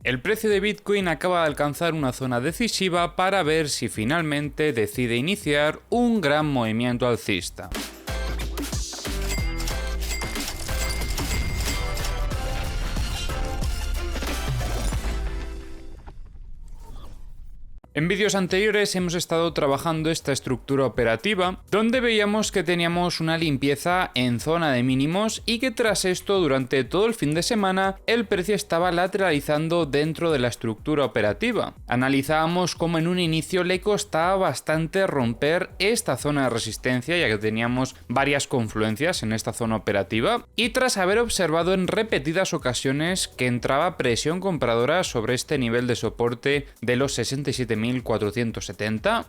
El precio de Bitcoin acaba de alcanzar una zona decisiva para ver si finalmente decide iniciar un gran movimiento alcista. En vídeos anteriores hemos estado trabajando esta estructura operativa, donde veíamos que teníamos una limpieza en zona de mínimos y que tras esto, durante todo el fin de semana, el precio estaba lateralizando dentro de la estructura operativa. Analizábamos cómo en un inicio le costaba bastante romper esta zona de resistencia, ya que teníamos varias confluencias en esta zona operativa, y tras haber observado en repetidas ocasiones que entraba presión compradora sobre este nivel de soporte de los 67.470,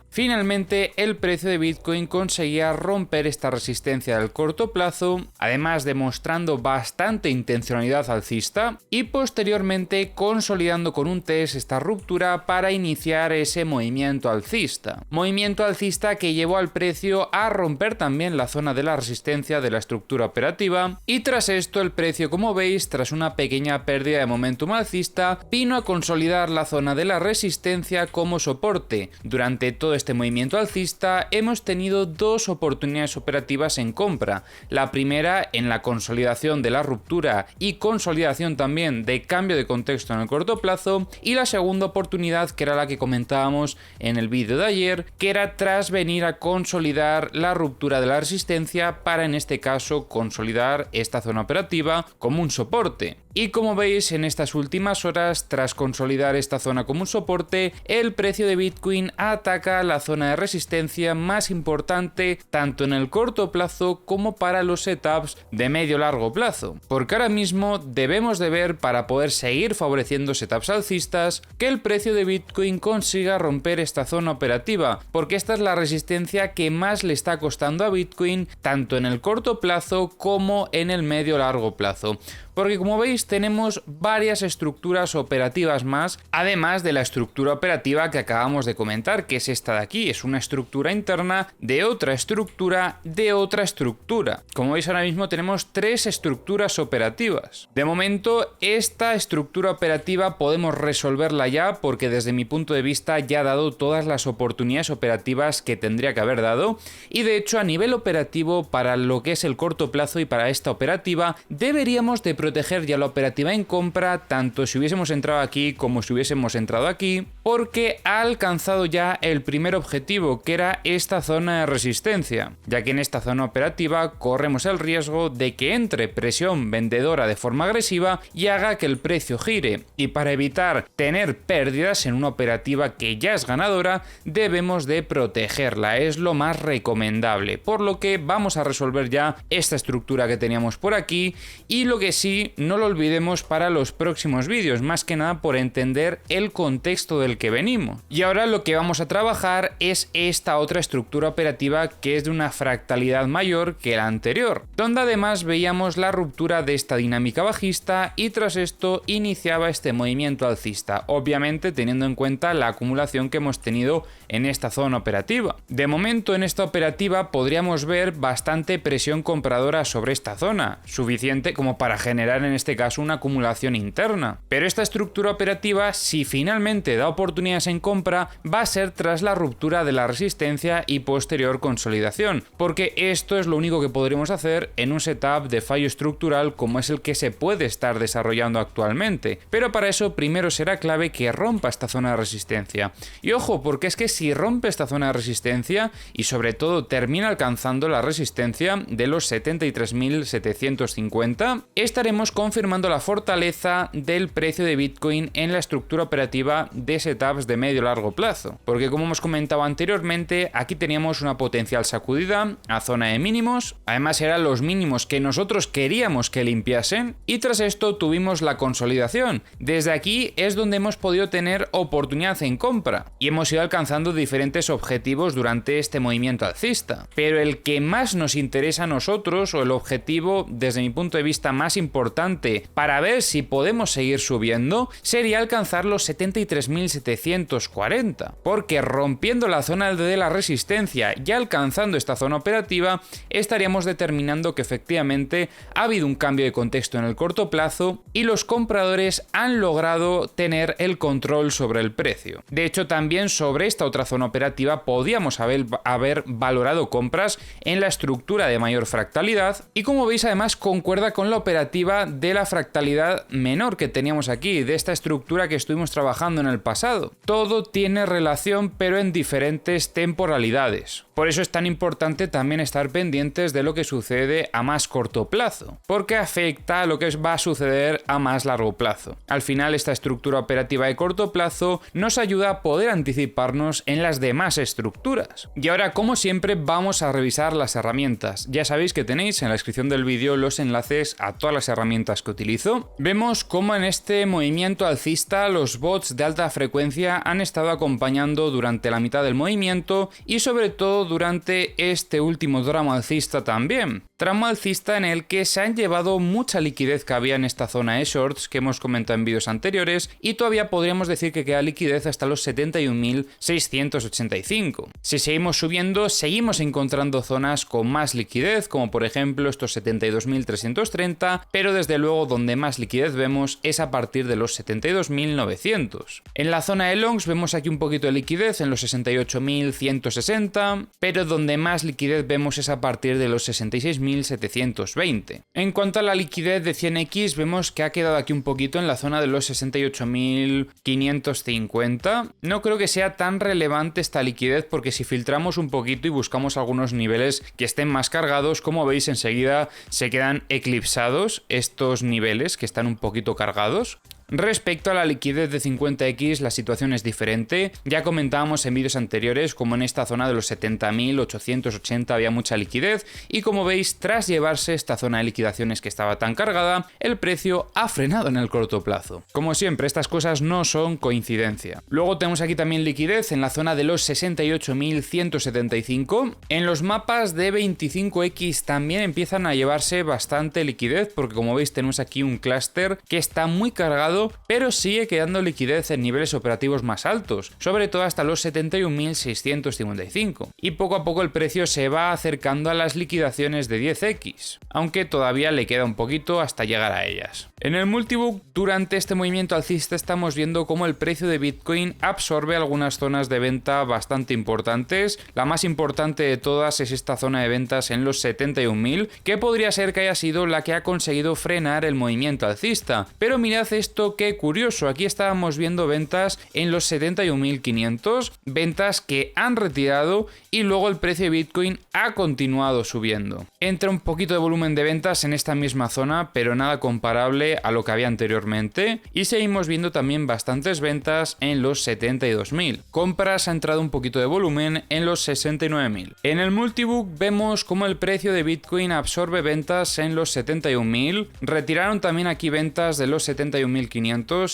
finalmente el precio de Bitcoin conseguía romper esta resistencia del corto plazo, además demostrando bastante intencionalidad alcista y posteriormente consolidando con un test esta ruptura para iniciar ese movimiento alcista. Movimiento alcista que llevó al precio a romper también la zona de la resistencia de la estructura operativa, y tras esto el precio, como veis, tras una pequeña pérdida de momentum alcista, vino a consolidar la zona de la resistencia como soporte. Durante todo este movimiento alcista hemos tenido dos oportunidades operativas en compra. La primera en la consolidación de la ruptura y consolidación también de cambio de contexto en el corto plazo, y la segunda oportunidad, que era la que comentábamos en el vídeo de ayer, que era tras venir a consolidar la ruptura de la resistencia para, en este caso, consolidar esta zona operativa como un soporte. Y como veis, en estas últimas horas, tras consolidar esta zona como un soporte, el precio de Bitcoin ataca la zona de resistencia más importante tanto en el corto plazo como para los setups de medio-largo plazo. Porque ahora mismo debemos de ver, para poder seguir favoreciendo setups alcistas, que el precio de Bitcoin consiga romper esta zona operativa, porque esta es la resistencia que más le está costando a Bitcoin tanto en el corto plazo como en el medio-largo plazo. Porque como veis tenemos varias estructuras operativas más, además de la estructura operativa que acabamos de comentar, que es esta de aquí. Es una estructura interna de otra estructura de otra estructura. Como veis, ahora mismo tenemos tres estructuras operativas. De momento esta estructura operativa podemos resolverla ya, porque desde mi punto de vista ya ha dado todas las oportunidades operativas que tendría que haber dado, y de hecho a nivel operativo, para lo que es el corto plazo y para esta operativa, deberíamos de proteger ya la operativa en compra, tanto si hubiésemos entrado aquí como si hubiésemos entrado aquí, porque ha alcanzado ya el primer objetivo, que era esta zona de resistencia, ya que en esta zona operativa corremos el riesgo de que entre presión vendedora de forma agresiva y haga que el precio gire, y para evitar tener pérdidas en una operativa que ya es ganadora, debemos de protegerla, es lo más recomendable, por lo que vamos a resolver ya esta estructura que teníamos por aquí, y lo que sí, no lo olvidemos para los próximos vídeos, más que nada por entender el contexto del que venimos. Y ahora lo que vamos a trabajar es esta otra estructura operativa, que es de una fractalidad mayor que la anterior, donde además veíamos la ruptura de esta dinámica bajista y tras esto iniciaba este movimiento alcista, obviamente teniendo en cuenta la acumulación que hemos tenido en esta zona operativa. De momento en esta operativa podríamos ver bastante presión compradora sobre esta zona, suficiente como para generar en este caso una acumulación interna, pero esta estructura operativa, si finalmente da oportunidades en compra, va a ser tras la ruptura de la resistencia y posterior consolidación, porque esto es lo único que podremos hacer en un setup de fallo estructural como es el que se puede estar desarrollando actualmente, pero para eso primero será clave que rompa esta zona de resistencia. Y ojo, porque es que si rompe esta zona de resistencia y sobre todo termina alcanzando la resistencia de los 73.750, estaremos confirmando la fortaleza del precio de Bitcoin en la estructura operativa de setups de medio-largo plazo, porque como hemos comentado anteriormente, aquí teníamos una potencial sacudida a zona de mínimos, además eran los mínimos que nosotros queríamos que limpiasen, y tras esto tuvimos la consolidación. Desde aquí es donde hemos podido tener oportunidad en compra y hemos ido alcanzando diferentes objetivos durante este movimiento alcista, pero el que más nos interesa a nosotros, o el objetivo desde mi punto de vista más importante, importante para ver si podemos seguir subiendo sería alcanzar los 73.740, porque rompiendo la zona de la resistencia y alcanzando esta zona operativa estaríamos determinando que efectivamente ha habido un cambio de contexto en el corto plazo y los compradores han logrado tener el control sobre el precio. De hecho, también sobre esta otra zona operativa podíamos haber valorado compras en la estructura de mayor fractalidad y, como veis, además concuerda con la operativa de la fractalidad menor que teníamos aquí, de esta estructura que estuvimos trabajando en el pasado. Todo tiene relación, pero en diferentes temporalidades. Por eso es tan importante también estar pendientes de lo que sucede a más corto plazo, porque afecta a lo que va a suceder a más largo plazo. Al final, esta estructura operativa de corto plazo nos ayuda a poder anticiparnos en las demás estructuras. Y ahora, como siempre, vamos a revisar las herramientas. Ya sabéis que tenéis en la descripción del vídeo los enlaces a todas las herramientas que utilizo. Vemos cómo en este movimiento alcista los bots de alta frecuencia han estado acompañando durante la mitad del movimiento y sobre todo durante este último tramo alcista también. Tramo alcista en el que se han llevado mucha liquidez que había en esta zona de shorts que hemos comentado en vídeos anteriores y todavía podríamos decir que queda liquidez hasta los 71.685. Si seguimos subiendo, seguimos encontrando zonas con más liquidez, como por ejemplo estos 72.330, pero desde luego donde más liquidez vemos es a partir de los 72.900. En la zona de longs vemos aquí un poquito de liquidez en los 68.160, pero donde más liquidez vemos es a partir de los 66.720. En cuanto a la liquidez de 100x, vemos que ha quedado aquí un poquito en la zona de los 68.550. No creo que sea tan relevante esta liquidez porque si filtramos un poquito y buscamos algunos niveles que estén más cargados, como veis enseguida se quedan eclipsados estos niveles que están un poquito cargados. Respecto a la liquidez de 50x, la situación es diferente. Ya comentábamos en vídeos anteriores como en esta zona de los 70.880 había mucha liquidez y como veis, tras llevarse esta zona de liquidaciones que estaba tan cargada, el precio ha frenado en el corto plazo. Como siempre, estas cosas no son coincidencia. Luego tenemos aquí también liquidez en la zona de los 68.175. En los mapas de 25x también empiezan a llevarse bastante liquidez porque como veis tenemos aquí un clúster que está muy cargado, pero sigue quedando liquidez en niveles operativos más altos, sobre todo hasta los 71.655. Y poco a poco el precio se va acercando a las liquidaciones de 10x, aunque todavía le queda un poquito hasta llegar a ellas. En el multibook, durante este movimiento alcista estamos viendo cómo el precio de Bitcoin absorbe algunas zonas de venta bastante importantes. La más importante de todas es esta zona de ventas en los 71.000, que podría ser que haya sido la que ha conseguido frenar el movimiento alcista. Pero mirad esto, qué curioso, aquí estábamos viendo ventas en los 71.500, ventas que han retirado y luego el precio de Bitcoin ha continuado subiendo. Entra un poquito de volumen de ventas en esta misma zona, pero nada comparable a lo que había anteriormente, y seguimos viendo también bastantes ventas en los 72.000. Compras ha entrado un poquito de volumen en los 69.000. En el multibook vemos cómo el precio de Bitcoin absorbe ventas en los 71.000, retiraron también aquí ventas de los 71.500,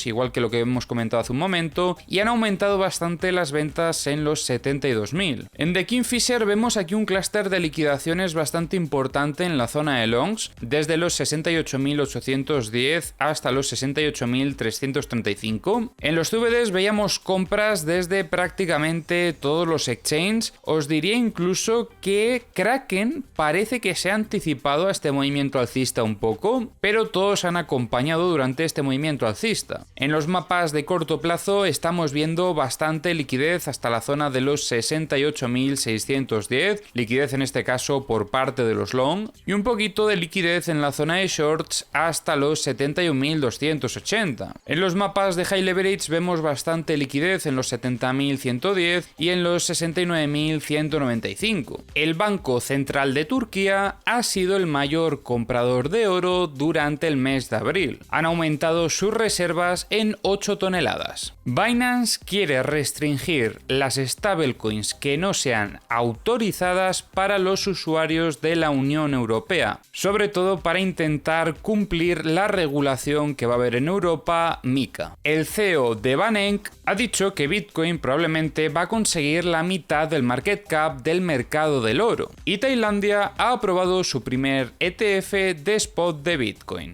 igual que lo que hemos comentado hace un momento, y han aumentado bastante las ventas en los 72.000. En The Kingfisher vemos aquí un clúster de liquidaciones bastante importante en la zona de longs, desde los 68.810 hasta los 68.335. En los CVDs veíamos compras desde prácticamente todos los exchanges. Os diría incluso que Kraken parece que se ha anticipado a este movimiento alcista un poco, pero todos han acompañado durante este movimiento alcista. En los mapas de corto plazo estamos viendo bastante liquidez hasta la zona de los 68.610, liquidez en este caso por parte de los long, y un poquito de liquidez en la zona de shorts hasta los 71.280. En los mapas de high leverage vemos bastante liquidez en los 70.110 y en los 69.195. El Banco Central de Turquía ha sido el mayor comprador de oro durante el mes de abril. Han aumentado sus reservas en 8 toneladas. Binance quiere restringir las stablecoins que no sean autorizadas para los usuarios de la Unión Europea, sobre todo para intentar cumplir la regulación que va a haber en Europa, MiCA. El CEO de Banenk ha dicho que Bitcoin probablemente va a conseguir la mitad del market cap del mercado del oro, y Tailandia ha aprobado su primer ETF de spot de Bitcoin.